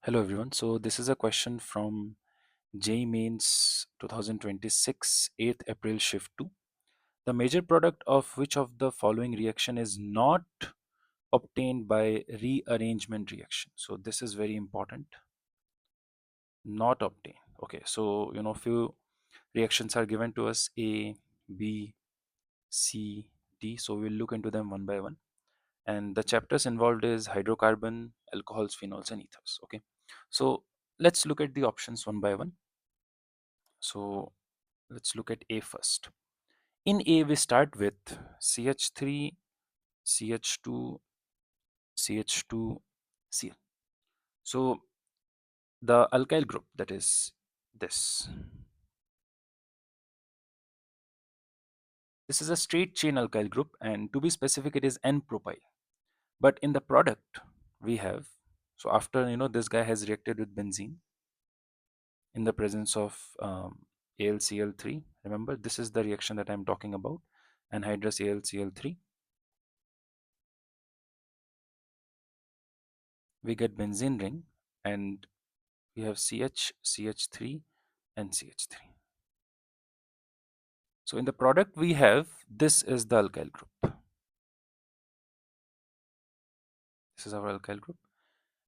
Hello everyone. So this is a question from JEE Mains 2026 8th April shift 2. The major product of which of the following reaction is not obtained by rearrangement reaction? So this is very important. Not obtained. Okay, so few reactions are given to us: A, B, C, D. So we'll look into them one by one. And the chapters involved is hydrocarbon, alcohols, phenols, and ethers. Okay, so let's look at the options one by one. So let's look at A first. In A, we start with CH3, CH2, CH2, Cl. So the alkyl group, that is this. This is a straight chain alkyl group, and to be specific, it is N-propyl. But in the product, we have, so after this guy has reacted with benzene in the presence of AlCl3. Remember, this is the reaction that I'm talking about, anhydrous AlCl3. We get benzene ring, and we have CH, CH3, and CH3. So in the product we have, this is the alkyl group. This is our alkyl group.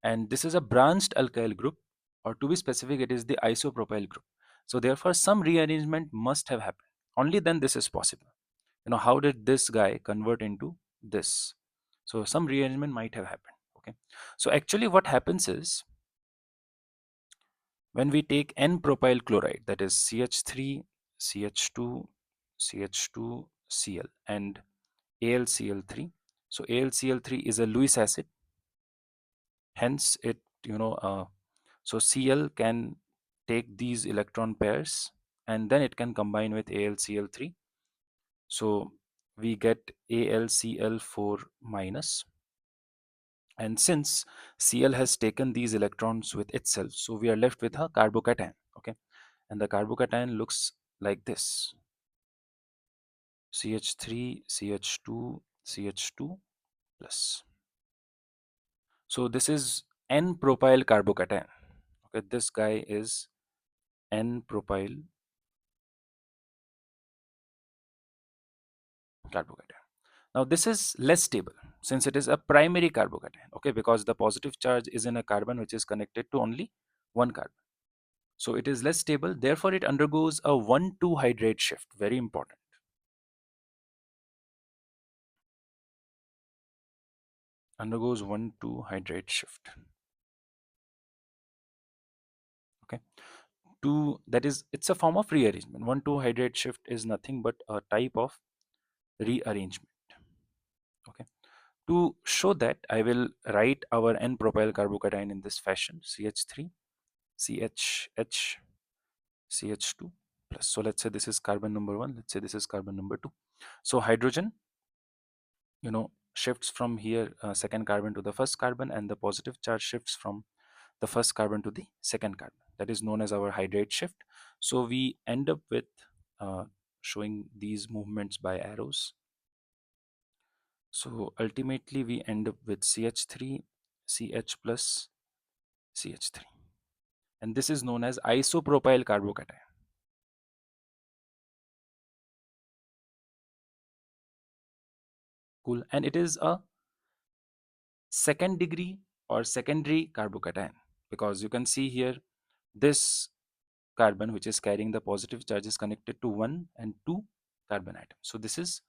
And this is a branched alkyl group, or to be specific, it is the isopropyl group. So therefore, some rearrangement must have happened. Only then this is possible. How did this guy convert into this? So some rearrangement might have happened. Okay. So actually what happens is, when we take N-propyl chloride, that is CH3, CH2, CH2, Cl, and AlCl3. So AlCl3 is a Lewis acid, hence it, so Cl can take these electron pairs and then it can combine with AlCl3. So we get AlCl4 minus. And since Cl has taken these electrons with itself, so we are left with a carbocation. Okay, and the carbocation looks like this: CH3, CH2, CH2 plus. So this is N-propyl carbocation. Okay, this guy is N-propyl carbocation. Now this is less stable since it is a primary carbocation. Okay, because the positive charge is in a carbon which is connected to only one carbon. So it is less stable. Therefore, it undergoes a 1,2 hydrate shift. Very important. Undergoes 1,2 hydrate shift. Okay. That is, it's a form of rearrangement. 1,2 hydrate shift is nothing but a type of rearrangement. Okay. To show that, I will write our N-propyl carbocation in this fashion: CH3, CHH, CH2 plus. So let's say this is carbon number 1. Let's say this is carbon number 2. So hydrogen, shifts from here, second carbon to the first carbon, and the positive charge shifts from the first carbon to the second carbon. That is known as our hydrate shift. So we end up with showing these movements by arrows. So ultimately we end up with CH3, CH plus, CH3. And this is known as isopropyl carbocation. Cool. And it is a second degree or secondary carbocation, because you can see here this carbon which is carrying the positive charge is connected to 1 and 2 carbon atoms. So this is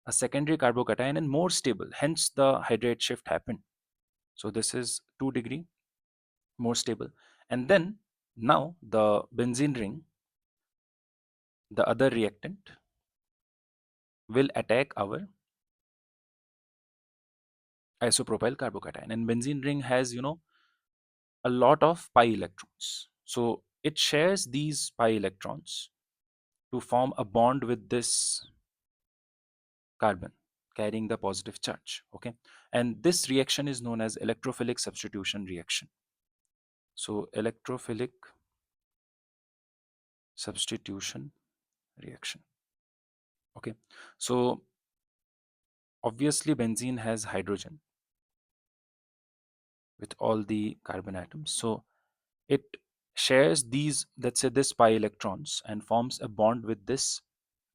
a secondary carbocation and more stable, hence the hydrate shift happened. So this is 2 degree more stable. And then now the benzene ring, the other reactant, will attack our isopropyl carbocation, and benzene ring has a lot of pi electrons. So it shares these pi electrons to form a bond with this carbon carrying the positive charge. Okay, and this reaction is known as electrophilic substitution reaction. So electrophilic substitution reaction. Okay, so obviously benzene has hydrogen, with all the carbon atoms. So it shares these, let's say this pi electrons, and forms a bond with this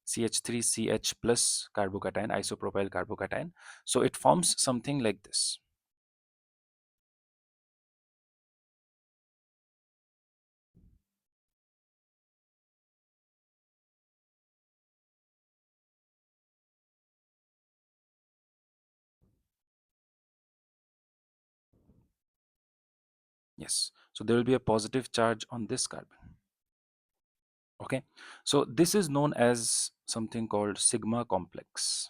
CH3CH plus carbocation, isopropyl carbocation. So it forms something like this. Yes. So there will be a positive charge on this carbon. Okay. So this is known as something called sigma complex.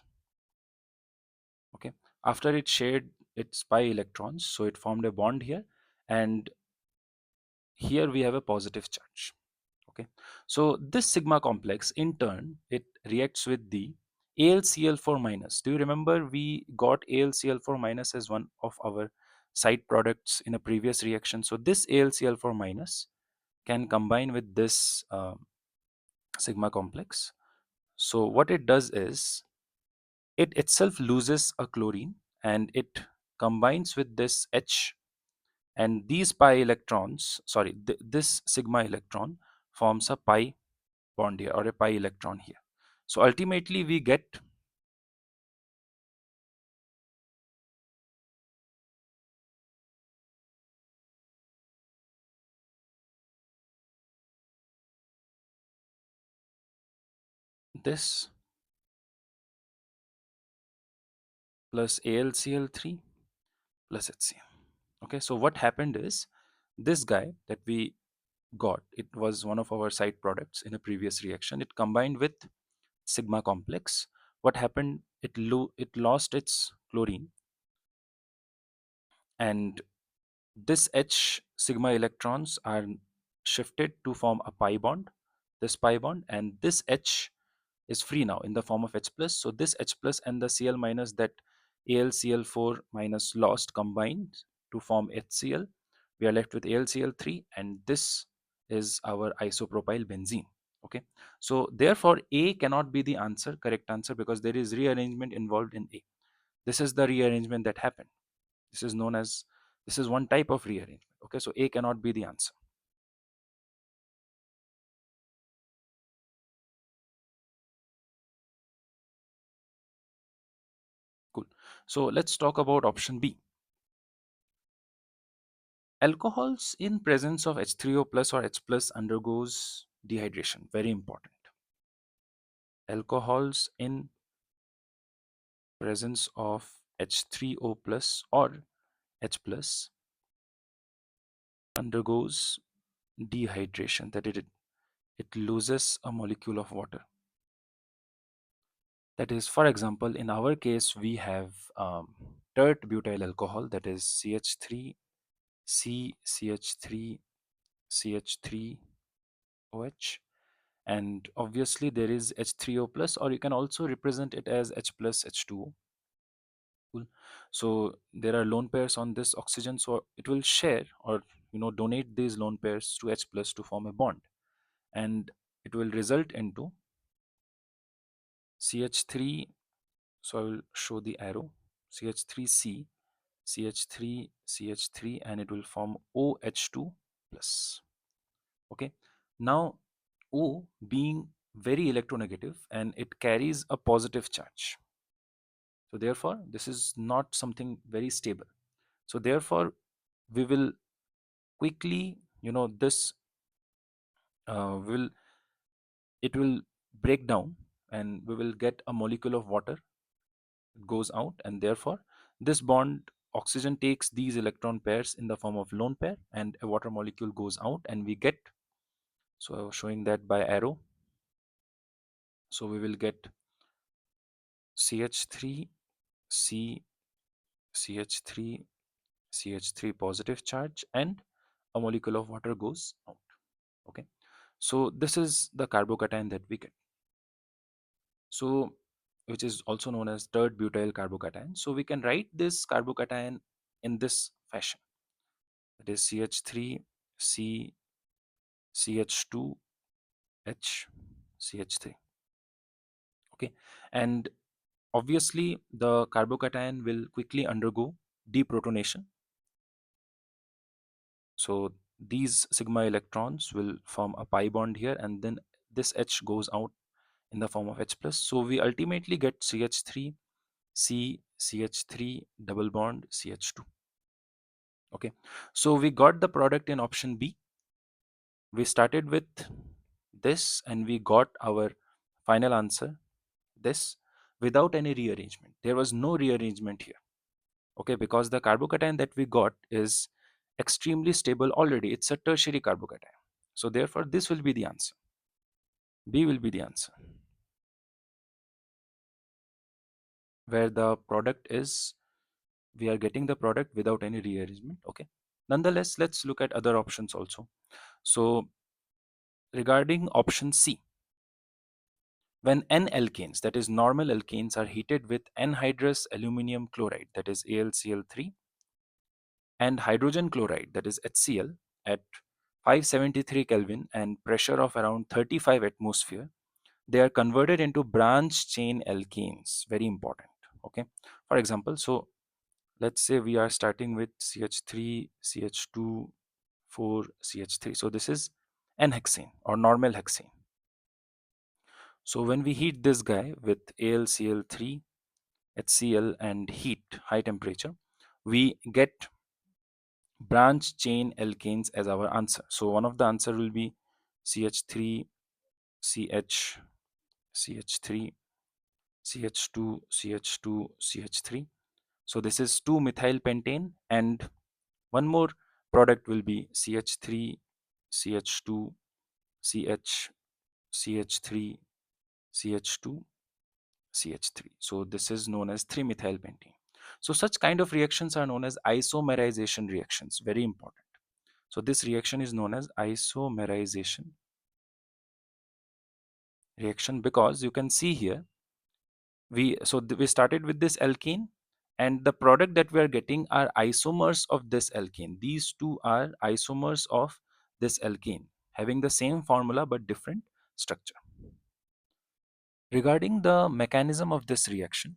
Okay. After it shared its pi electrons, so it formed a bond here, and here we have a positive charge. Okay. So this sigma complex, in turn, it reacts with the AlCl4 minus. Do you remember we got AlCl4 minus as one of our side products in a previous reaction? So this AlCl4 minus can combine with this sigma complex. So what it does is it itself loses a chlorine and it combines with this H, and these pi electrons, sorry, this sigma electron forms a pi bond here or a pi electron here. So ultimately we get this plus AlCl3 plus HCl. Okay, so what happened is this guy that we got, it was one of our side products in a previous reaction. It combined with sigma complex. What happened? It lost its chlorine, and this H sigma electrons are shifted to form a pi bond, this pi bond, and this H is free now in the form of H plus. So this H plus and the Cl minus that AlCl4 minus lost combined to form HCl. We are left with AlCl3, and this is our isopropyl benzene. Okay, so therefore A cannot be the answer, correct answer, because there is rearrangement involved in A. This is the rearrangement that happened. This is known as, this is one type of rearrangement. Okay, so A cannot be the answer. Cool. So let's talk about option B. Alcohols in presence of H3O plus or H plus undergoes dehydration. Very important. Alcohols in presence of H3O plus or H plus undergoes dehydration. That it loses a molecule of water. That is, for example, in our case, we have tert butyl alcohol, that is CH3, C, CH3, CH3OH. And obviously there is H3O plus, or you can also represent it as H plus H2O. Cool. So there are lone pairs on this oxygen, so it will share or donate these lone pairs to H plus to form a bond, and it will result into CH3. So I will show the arrow, CH3C, CH3, CH3, and it will form OH2 plus. Okay, now O being very electronegative and it carries a positive charge, so therefore this is not something very stable. So therefore we will quickly, this will it will break down, and we will get a molecule of water. It goes out, and therefore this bond, oxygen takes these electron pairs in the form of lone pair, and a water molecule goes out, and we get, so I was showing that by arrow. So we will get CH3, C, CH3, CH3 positive charge, and a molecule of water goes out. Okay, so this is the carbocation that we get. So which is also known as tert butyl carbocation. So we can write this carbocation in this fashion. It is CH3, C, CH2, H, CH3. Okay, and obviously the carbocation will quickly undergo deprotonation. So these sigma electrons will form a pi bond here, and then this H goes out in the form of H plus. So we ultimately get CH3, CH3 double bond CH2. Okay, so we got the product in option B. We started with this and we got our final answer, this, without any rearrangement. There was no rearrangement here. Okay, because the carbocation that we got is extremely stable already. It's a tertiary carbocation. So therefore this will be the answer. B will be the answer, where the product is, we are getting the product without any rearrangement. Okay, nonetheless, let's look at other options also. So regarding option C, when N alkanes, that is normal alkanes, are heated with anhydrous aluminum chloride, that is AlCl3, and hydrogen chloride, that is HCl, at 573 Kelvin and pressure of around 35 atmosphere, they are converted into branch chain alkanes. Very important. Okay, for example, so let's say we are starting with CH3, CH2, 4, CH3. So this is N-hexane or normal hexane. So when we heat this guy with AlCl3, HCl and heat, high temperature, we get branch chain alkanes as our answer. So one of the answer will be CH3, CH, CH3, CH2, CH2, CH3. So this is 2-methyl pentane, and one more product will be CH3, CH2, CH, CH3, CH2, CH3. So this is known as 3-methyl pentane. So such kind of reactions are known as isomerization reactions. Very important. So this reaction is known as isomerization reaction, because you can see here we started with this alkane, and the product that we are getting are isomers of this alkane. These two are isomers of this alkane, having the same formula but different structure. Regarding the mechanism of this reaction,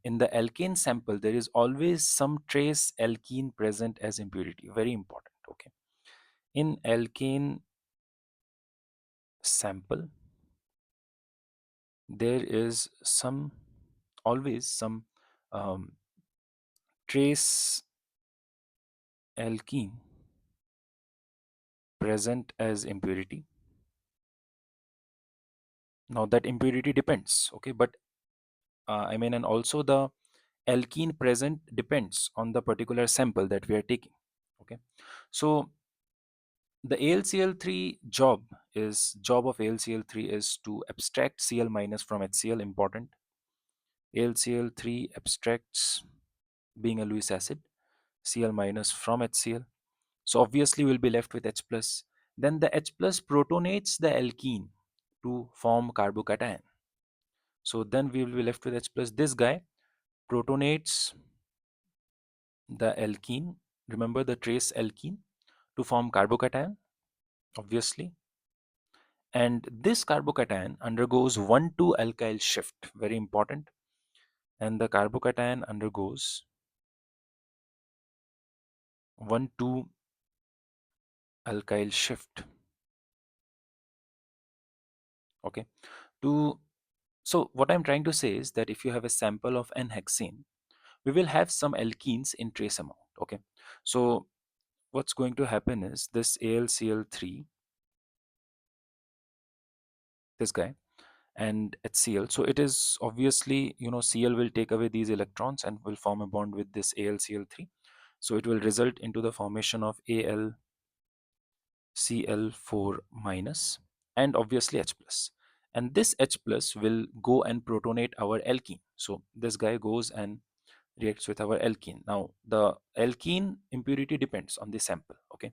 in the alkane sample there is always some trace alkene present as impurity. Very important. Okay, in alkane sample there is some, always some, trace alkene present as impurity. Now that impurity depends, okay, but I mean, and also the alkene present depends on the particular sample that we are taking. Okay, so the AlCl3 job of AlCl3 is to abstract Cl minus from HCl. Important. AlCl3 abstracts, being a Lewis acid, Cl minus from HCl. So obviously we'll be left with H plus. Then the H plus protonates the alkene to form carbocation. So then we will be left with H plus. This guy protonates the alkene. Remember the trace alkene to form carbocation, obviously. And this carbocation undergoes 1,2 alkyl shift. Very important. And the carbocation undergoes 1,2 alkyl shift. Okay. To So what I'm trying to say is that if you have a sample of N-hexane, we will have some alkenes in trace amount. Okay, so what's going to happen is this AlCl3, this guy, and HCl. So it is obviously, Cl will take away these electrons and will form a bond with this AlCl3. So it will result into the formation of AlCl4 minus and obviously H plus. And this H plus will go and protonate our alkene. So this guy goes and reacts with our alkene. Now the alkene impurity depends on the sample. Okay,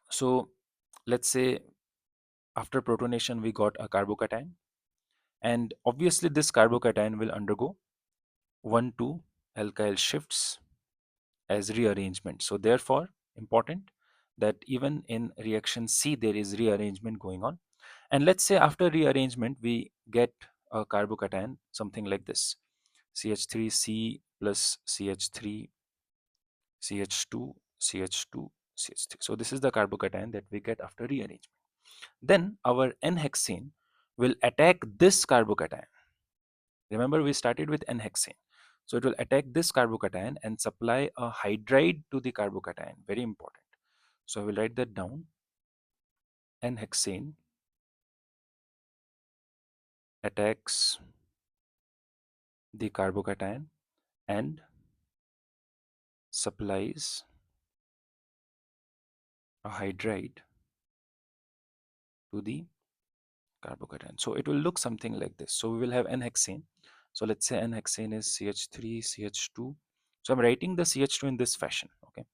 so let's say after protonation we got a carbocation, and obviously this carbocation will undergo 1,2 alkyl shifts as rearrangement. So therefore important that even in reaction C there is rearrangement going on. And let's say after rearrangement we get a carbocation something like this: CH3C plus CH3, CH2, CH2, CH3. So this is the carbocation that we get after rearrangement. Then our N-hexane will attack this carbocation. Remember, we started with N-hexane. So it will attack this carbocation and supply a hydride to the carbocation. Very important. So I will write that down. N-hexane attacks the carbocation and supplies a hydride to the carbocation. So it will look something like this. So we will have N-hexane. So let's say N-hexane is CH3, CH2. So I'm writing the CH2 in this fashion. Okay,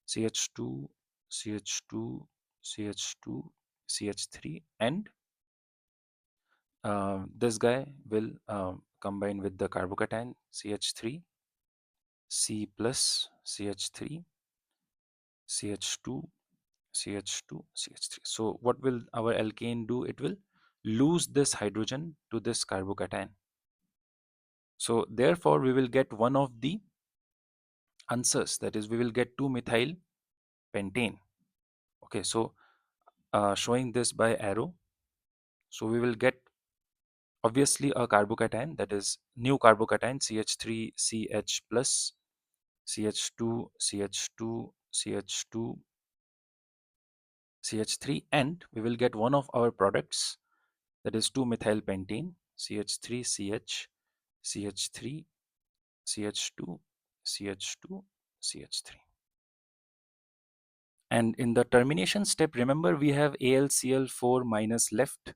CH2, CH2, CH2, CH3, and this guy will combine with the carbocation CH3, C plus CH3, CH2, CH2, CH3. So what will our alkane do? It will lose this hydrogen to this carbocation. So therefore we will get one of the answers, that is we will get 2-methyl pentane. Okay, so showing this by arrow. So we will get obviously a carbocation, that is new carbocation CH3CH plus CH2 CH2 CH2 CH3, and we will get one of our products, that is 2-methyl pentane CH3CH CH3 CH2 CH2 CH3. And in the termination step, remember we have AlCl4 minus left.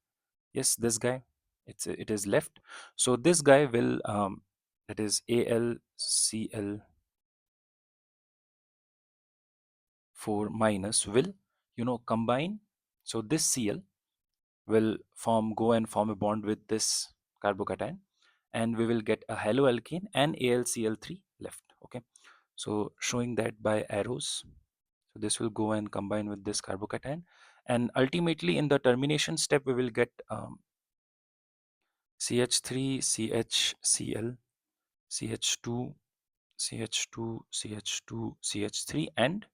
Yes, this guy, it is left. So this guy will that is AlCl4 minus will combine. So this Cl will go and form a bond with this carbocation, and we will get a haloalkane and AlCl3 left. Okay, so showing that by arrows. So this will go and combine with this carbocation, and ultimately in the termination step we will get CH3 CHCl CH2 CH2 CH2 CH3 and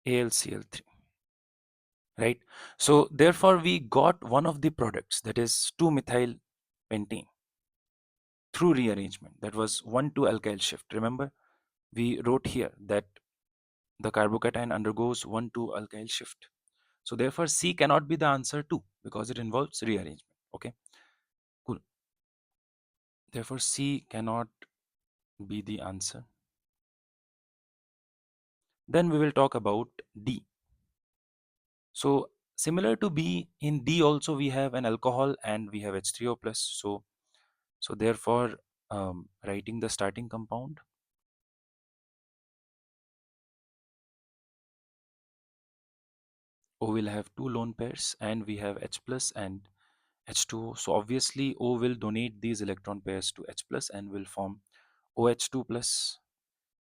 AlCl3, right? So therefore we got one of the products, that is 2-methyl pentane, through rearrangement. That was 1,2 alkyl shift. Remember, we wrote here that the carbocation undergoes 1,2 alkyl shift. So therefore C cannot be the answer too, because it involves rearrangement. Okay, cool. Therefore C cannot be the answer. Then we will talk about D. So similar to B, in D also we have an alcohol and we have H3O plus. So therefore writing the starting compound, O will have 2 lone pairs and we have H plus and H2O. So obviously O will donate these electron pairs to H plus and will form OH2 plus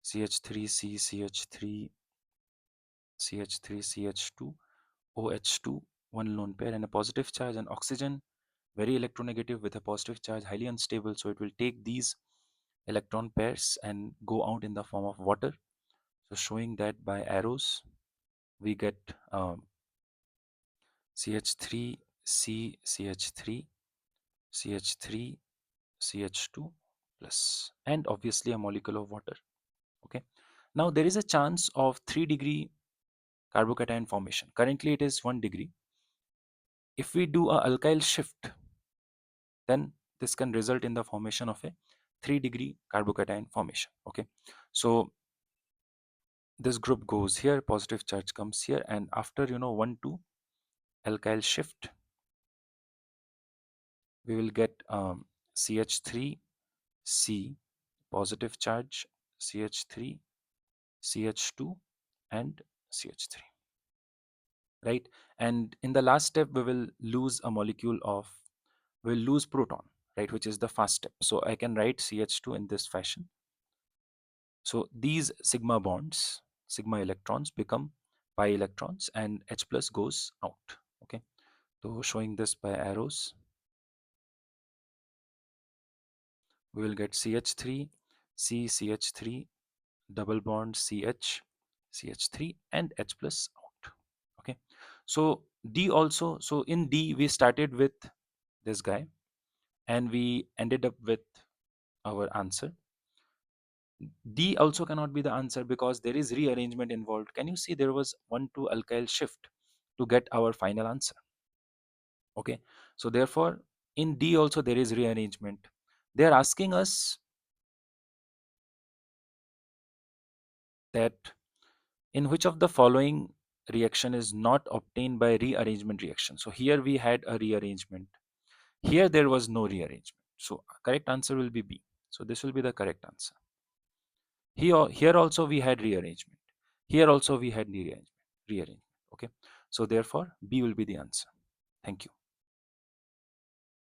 CH3C CH3 CH3 CH2 OH2, 1 lone pair and a positive charge, and oxygen very electronegative with a positive charge, highly unstable, so it will take these electron pairs and go out in the form of water. So showing that by arrows, we get CH3 C CH3 CH3 CH2 plus, and obviously a molecule of water. Okay, now there is a chance of 3-degree carbocation formation. Currently it is 1 degree. If we do a alkyl shift, then this can result in the formation of a 3-degree carbocation formation. Okay, so this group goes here, positive charge comes here, and after 1,2 alkyl shift, we will get CH3C positive charge, CH3 CH2 and CH3, right? And in the last step we will lose a molecule of, we will lose proton, right, which is the first step. So I can write CH2 in this fashion. So these sigma bonds, sigma electrons become pi electrons and H plus goes out. Okay, so showing this by arrows, we will get CH3 C CH3 double bond CH CH3 and H plus out. Okay. So D also, so in D we started with this guy and we ended up with our answer. D also cannot be the answer because there is rearrangement involved. Can you see there was 1,2 alkyl shift to get our final answer? Okay. So therefore, in D also there is rearrangement. They are asking us that in which of the following reaction is not obtained by rearrangement reaction. So here we had a rearrangement. Here there was no rearrangement. So correct answer will be B. So this will be the correct answer. Here also we had rearrangement. Here also we had rearrangement. Okay. So therefore B will be the answer. Thank you.